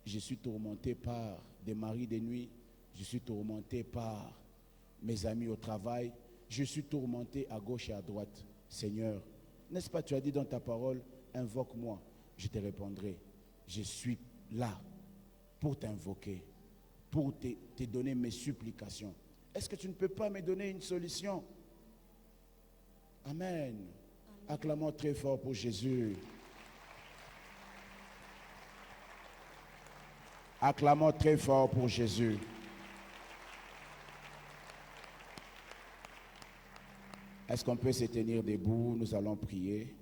je suis tourmenté par des maris de nuit, je suis tourmenté par mes amis au travail, je suis tourmenté à gauche et à droite. Seigneur, n'est-ce pas, tu as dit dans ta parole, invoque-moi, je te répondrai. Je suis là pour t'invoquer, pour te donner mes supplications. Est-ce que tu ne peux pas me donner une solution? Amen. Acclamons très fort pour Jésus. Acclamons très fort pour Jésus. Est-ce qu'on peut se tenir debout? Nous allons prier.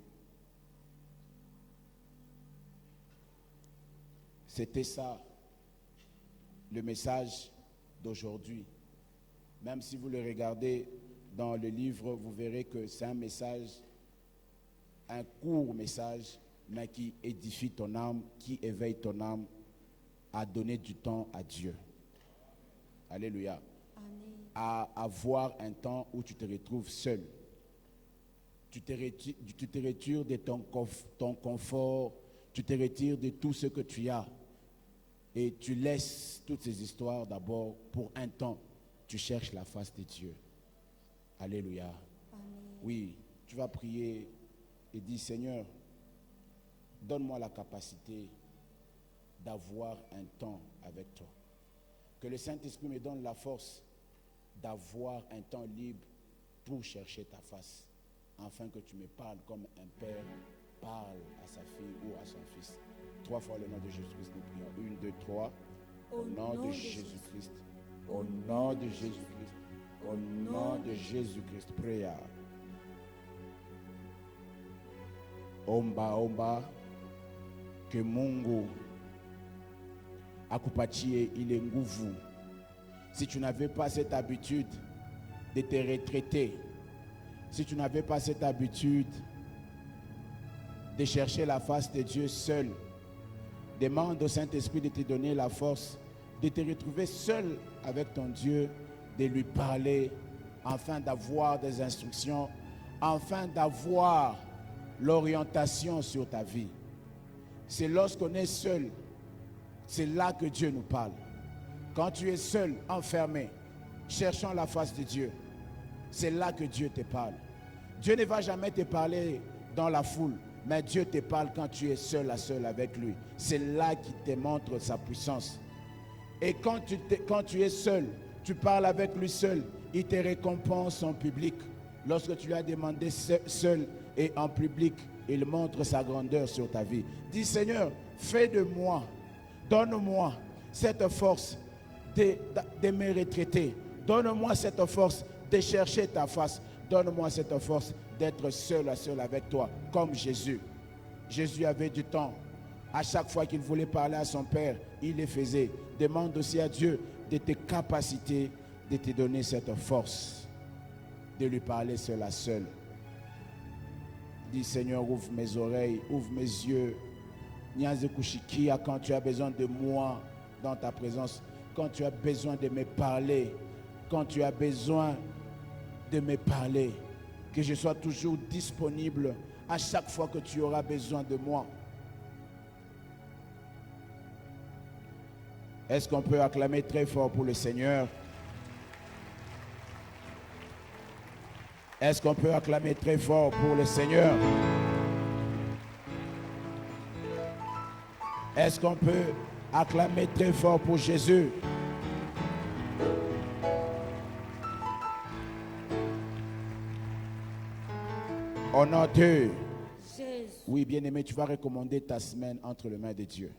C'était ça, le message d'aujourd'hui. Même si vous le regardez dans le livre, vous verrez que c'est un message, un court message, mais qui édifie ton âme, qui éveille ton âme à donner du temps à Dieu. Alléluia. Amen. À avoir un temps où tu te retrouves seul. Tu te retires de ton confort, tu te retires de tout ce que tu as. Et tu laisses toutes ces histoires d'abord pour un temps. Tu cherches la face de Dieu. Alléluia. Amen. Oui, tu vas prier et dire, Seigneur, donne-moi la capacité d'avoir un temps avec toi. Que le Saint-Esprit me donne la force d'avoir un temps libre pour chercher ta face, afin que tu me parles comme un père parle à sa fille ou à son fils. 3 fois le nom de Jésus-Christ, nous prions. 1, 2, 3. Au nom de Jésus-Christ. Au nom de Jésus-Christ. Au nom de Jésus-Christ. Prière. Omba, que Mungu akupatie ile nguvu. Si tu n'avais pas cette habitude de te retraiter, si tu n'avais pas cette habitude de chercher la face de Dieu seul. Demande au Saint-Esprit de te donner la force de te retrouver seul avec ton Dieu, de lui parler, afin d'avoir des instructions, afin d'avoir l'orientation sur ta vie. C'est lorsqu'on est seul, c'est là que Dieu nous parle. Quand tu es seul, enfermé, cherchant la face de Dieu, c'est là que Dieu te parle. Dieu ne va jamais te parler dans la foule, mais Dieu te parle quand tu es seul à seul avec lui. C'est là qu'il te montre sa puissance. Et quand tu es seul, tu parles avec lui seul, il te récompense en public. Lorsque tu lui as demandé seul et en public, il montre sa grandeur sur ta vie. Dis Seigneur, fais de moi, donne-moi cette force de me retraiter. Donne-moi cette force de chercher ta face. Donne-moi cette force d'être seul à seul avec toi, comme Jésus. Jésus avait du temps. À chaque fois qu'il voulait parler à son Père, il le faisait. Demande aussi à Dieu de tes capacités, de te donner cette force, de lui parler seul à seul. Dis Seigneur, ouvre mes oreilles, ouvre mes yeux. Nyaze kushikia quand tu as besoin de moi dans ta présence, quand tu as besoin de me parler, quand tu as besoin de me parler, que je sois toujours disponible à chaque fois que tu auras besoin de moi. Est-ce qu'on peut acclamer très fort pour le Seigneur? Est-ce qu'on peut acclamer très fort pour le Seigneur? Est-ce qu'on peut acclamer très fort pour Jésus? Au nom de Jésus. Oui, bien-aimé, tu vas recommander ta semaine entre les mains de Dieu.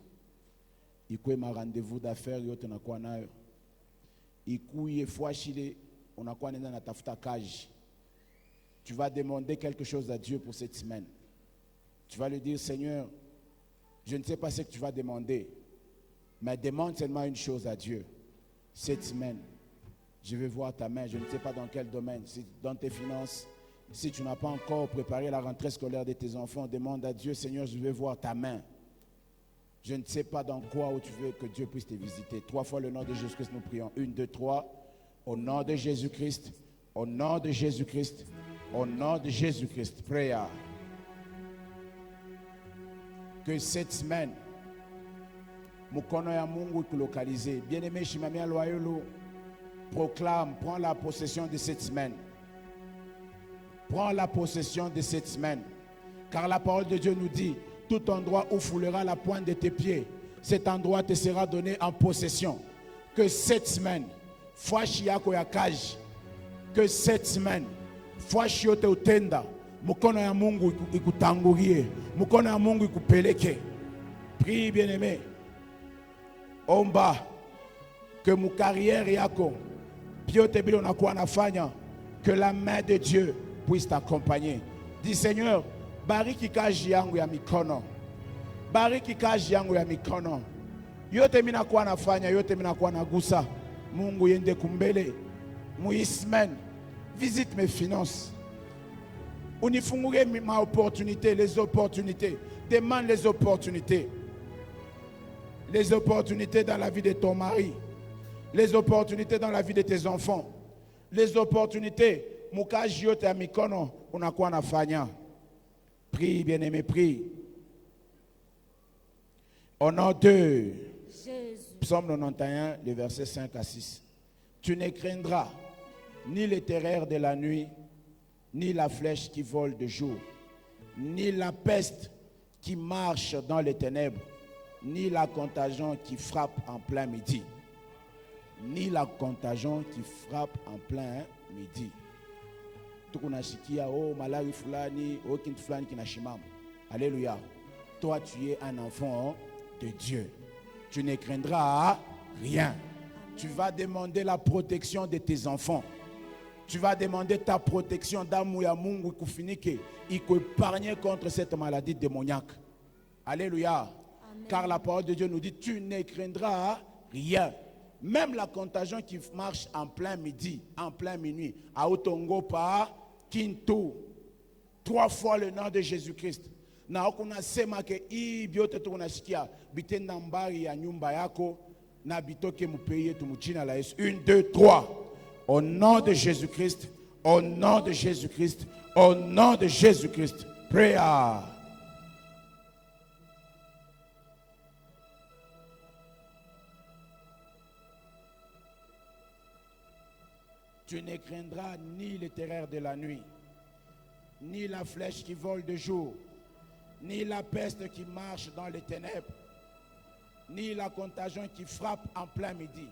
Ikuwe ma rendez-vous d'affaires yote nakuwa nayo. Ikuye fuashile unakuwa nenda natafuta kazi. Tu vas demander quelque chose à Dieu pour cette semaine. Tu vas lui dire, Seigneur, je ne sais pas ce que tu vas demander, mais demande seulement une chose à Dieu. Cette semaine, je vais voir ta main. Je ne sais pas dans quel domaine, si dans tes finances. Si tu n'as pas encore préparé la rentrée scolaire de tes enfants, demande à Dieu, Seigneur, je veux voir ta main. Je ne sais pas dans quoi où tu veux que Dieu puisse te visiter. 3 fois le nom de Jésus-Christ, nous prions. 1, 2, 3. Au nom de Jésus-Christ. Au nom de Jésus-Christ. Au nom de Jésus-Christ. Prière. Que cette semaine, Mukono ya Mungu localisé. Bien-aimé, Shimamia Loyolo proclame, prends la possession de cette semaine. Prends la possession de cette semaine. Car la parole de Dieu nous dit, tout endroit où foulera la pointe de tes pieds, cet endroit te sera donné en possession. Que cette semaine, que cette semaine, te utenda, mukono ya Mungu ikutangulie, mukono ya Mungu ikupeleke. Prie bien-aimé. Omba que mu carrière yako, biote bilo nakuwa nafanya, que la main de Dieu puisse t'accompagner. Dis Seigneur, bariki kazi yangu ya mikono. Bariki kazi yangu ya mikono. Yote mina kuwa nafanya, yote mina kuwa nagusa. Mungu yende kumbele. Muismen. Visite mes finances. Unifungulie ma opportunité, les opportunités. Demande les opportunités. Les opportunités dans la vie de ton mari. Les opportunités dans la vie de tes enfants. Les opportunités. Mukaji yote ya mikono unakuwa nafanya. Prie, bien-aimé, prie. Au nom de Jésus. Psaume 91, les versets 5 à 6. Tu ne craindras ni les terreurs de la nuit, ni la flèche qui vole de jour, ni la peste qui marche dans les ténèbres, ni la contagion qui frappe en plein midi. Ni la contagion qui frappe en plein midi. Oh, malari fulani, oh, kintu fulani kinashimama. Alléluia. Toi, tu es un enfant de Dieu. Tu ne craindras rien. Tu vas demander la protection de tes enfants. Tu vas demander ta protection d'amour ya Mungu kufinike, épargner contre cette maladie démoniaque. Alléluia. Amen. Car la parole de Dieu nous dit, tu ne craindras rien. Même la contagion qui marche en plein midi, en plein minuit, à Otongo par Kinto, 3 fois le nom de Jésus-Christ. na ukunasema ke hii vyote tukunasikia bitenda mbari ya nyumba yako na bitoke mupei yetu mchina la Yesu. 1, 2, 3. Au nom de Jésus-Christ, au nom de Jésus-Christ, au nom de Jésus-Christ. Prière. Tu ne craindras ni les terreurs de la nuit, ni la flèche qui vole de jour, ni la peste qui marche dans les ténèbres, ni la contagion qui frappe en plein midi.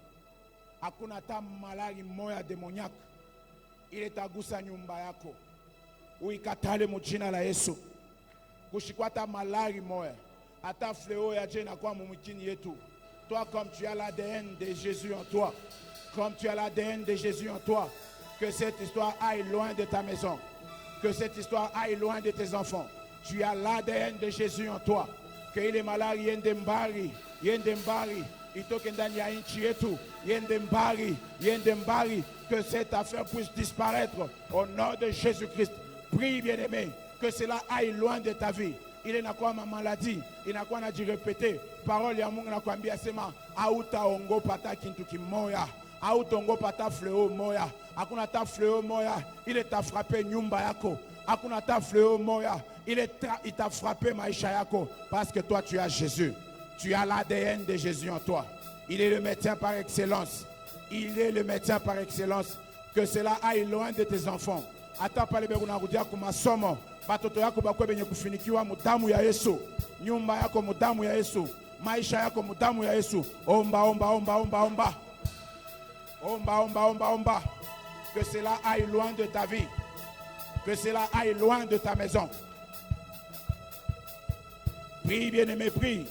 Hakuna ta malari moya demoniaque ile tagusa nyumba yako. Uikatale mjina la Yesu. Kushikwata malari moya. Ata fléau ya jena kwa mumikini yetu. Toi comme tu as l'ADN de Jésus en toi, comme tu as l'ADN de Jésus en toi, que cette histoire aille loin de ta maison, que cette histoire aille loin de tes enfants. Tu as l'ADN de Jésus en toi. Que il est malade, yendembari, itoke ndani ya nchi yetu, yendembari, que cette affaire puisse disparaître au nom de Jésus-Christ. Prie, bien-aimé, que cela aille loin de ta vie. Il est quoi ma maladie, il n'a quoi à dire répéter. Parole ya Mungu na kwambia sema, auta ongo pata kintu kimoya, auta ongo pata fléau moya, hakuna ta fléau moya, il est t'a frappé nyumba yako. Hakuna ta fléau moya, il t'a frappé maisha yako, parce que toi tu as Jésus. Tu as l'ADN de Jésus en toi. Il est le médecin par excellence. Il est le médecin par excellence. Que cela aille loin de tes enfants. Ata pale beko na rudia ku masomo. Batoto yako bakwe benye kufinikiwa mudamu ya Yesu. Nyumba yako mudamu ya Yesu. Maisha yako mudamu ya Yesu. Omba, omba, omba, omba, omba. Omba, omba, omba, omba. Que cela aille loin de ta vie. Que cela aille loin de ta maison. Prie, bien-aimé, prie.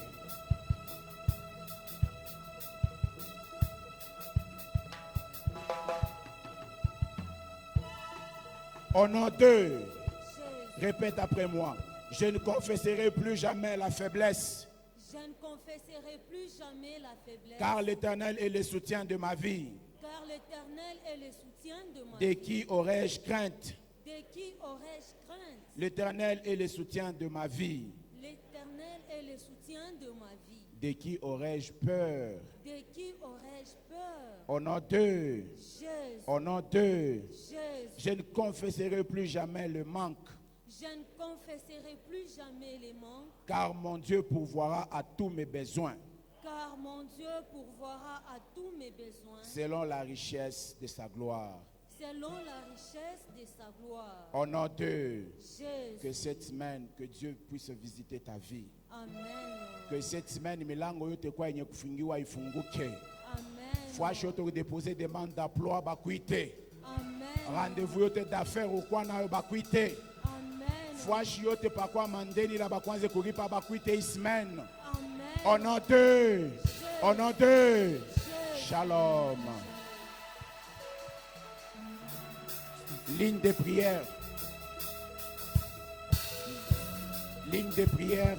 Au nom de, répète après moi, je ne confesserai plus jamais la faiblesse. Je ne confesserai plus jamais la faiblesse. Car l'Éternel est le soutien de ma vie. Car l'Éternel est le soutien de ma De vie. qui aurais-je crainte? De qui aurais-je crainte? L'Éternel est le soutien de ma vie. L'Éternel est le soutien de ma vie. De qui aurais-je peur? De qui aurais-je peur? Au nom de, Jésus. au nom de, Jésus. je ne confesserai plus jamais le manque. Je ne confesserai plus jamais les manques. Car mon Dieu pourvoira à tous mes besoins. Car mon Dieu pourvoira à tous mes besoins. Selon la richesse de sa gloire. Selon la richesse de sa gloire. Au nom de, Jésus. que cette semaine, que Dieu puisse visiter ta vie. Amen. Que cette semaine, milango yote kwa yenye kufungiwa ifunguke. Amen. Fwashi yote déposer demande d'emploi bakuite. Amen. Rendez-vous yote d'affaires au kwa na bakuite. Amen. Fwashi yote pa kwa mandeni la bakwanze kuripa bakuite ismen. Amen. Au nom de, au nom de, shalom. Ligne de prière. Ligne de prière.